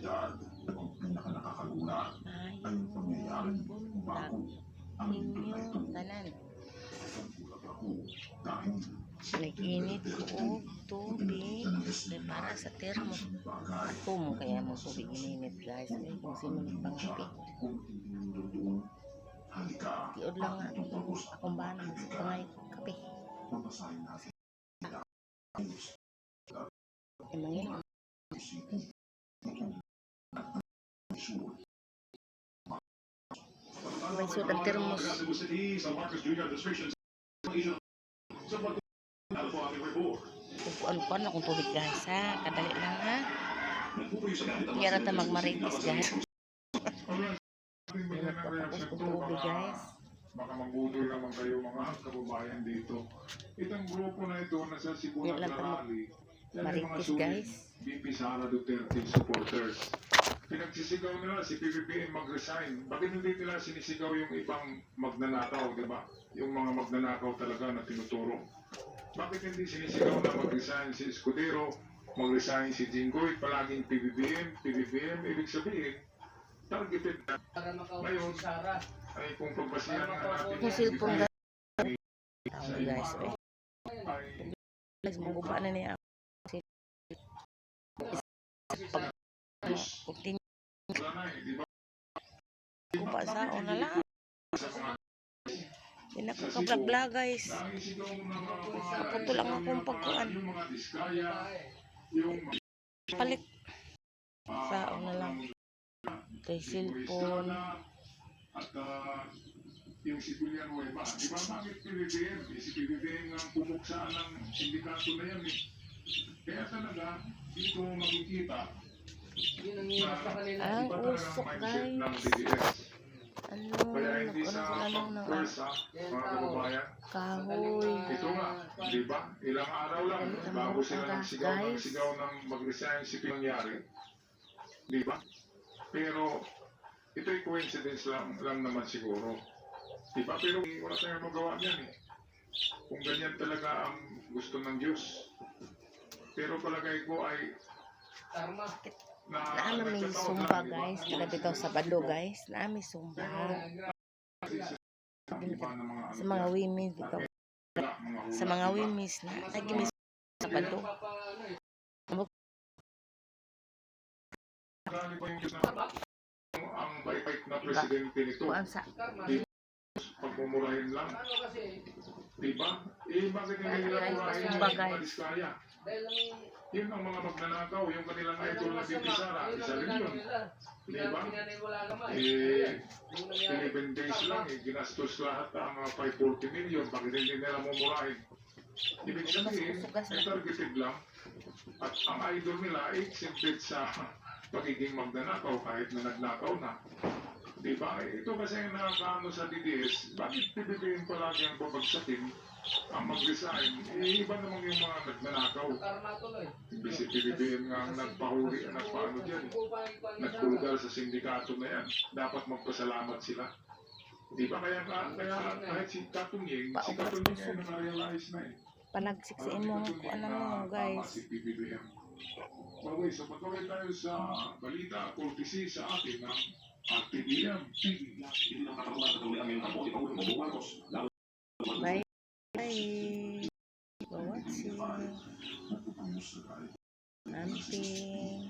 realidad, ang pinaka-nakakagulat ay yung pangyayaring bago ang mundo na ito. Nagulat ako dahil nag-init ko og tubig para sa termo. Ako mo kaya mo tubig ininit guys. Ay kung sino nagpangapi. Tiod lang nga. Akong ba naman sa pangay kape. Emangin. May suot ang termos. Upuan-upuan akong tubig guys ha. Kadali lang ha. Hindi rata magmaritis guys. Tapos kong tubig guys. Baka magbudol naman kayo mga kababayan dito. Itong grupo na ito nasa Sibulan na rally. Yan ay mga sulit VP Sara Duterte supporters. Pinagsisigaw nila si PBBM mag-resign. Bakit hindi nila sinisigaw yung ibang magnanakaw, di ba? Yung mga magnanakaw talaga na tinuturo. Bakit hindi sinisigaw na mag-resign si Escudero, mag-resign si Jinggoy, palaging PBBM, ibig sabihin, targeted na. Ngayon, ay kung pagbasihan na natin Kung silpong guys. Guys, guys, maguba na niya. Guba sa na lang. Hindi na kakablag-blag guys. Kaputo lang akong pagkuhan. Palit. Sao na lang. Kay cellphone. At yung civilian way ba? Di ba bakit PBBM? Si PBBM ang pumuksaan ng sindikato na yan eh. Kaya talaga, dito makikita ang usok guys. Kaya hindi sa first mga kababayan. Kahoy. Ito nga, di ba? Ilang araw lang bago sila nagsigaw ng mag-resign si nangyari. Di ba? Pero ito'y coincidence lang naman siguro. Di ba? Pero wala tayong magawa niyan eh. Kung ganyan talaga ang gusto ng Diyos. Pero palagay ko ay Naami sumba guys. Kada Sabado guys. Naami sumba. Sa mga women dito. Sa mga women na nagimi Sabado. Ang bait na presidente nito. Pagmumurahin lang. Diba? Bakit hindi nila murahin yung mga diskaya? Yun ang mga magnanakaw, yung kanilang idol na VP Sara, isa rin yun. Diba? 11 days lang, ginastos lahat ang 540 million, bakit hindi nila mumurahin? Ibig sabihin, ay targeted lang. At ang idol nila ay exempted sa pagiging magnanakaw kahit na nagnakaw na. Diba? Ito kasi ang nakakaano sa DDS, bakit PBBM palagi ang babagsakin ang mag-resign? Iba naman yung mga nagnanakaw. Imbis si PBBM nga ang nagpahuli, nagpaano dyan. Nagpulgar sa sindikato na yan. Dapat magpasalamat sila. Diba? Kaya kahit si Katunying ay na-realize na eh. Panagsiksiin mo kung ano mo guys. Si PBBM. Okay, so patuloy tayo sa balita, courtesy sa atin ng RTVM. Bye. Bye. For watching. Auntie.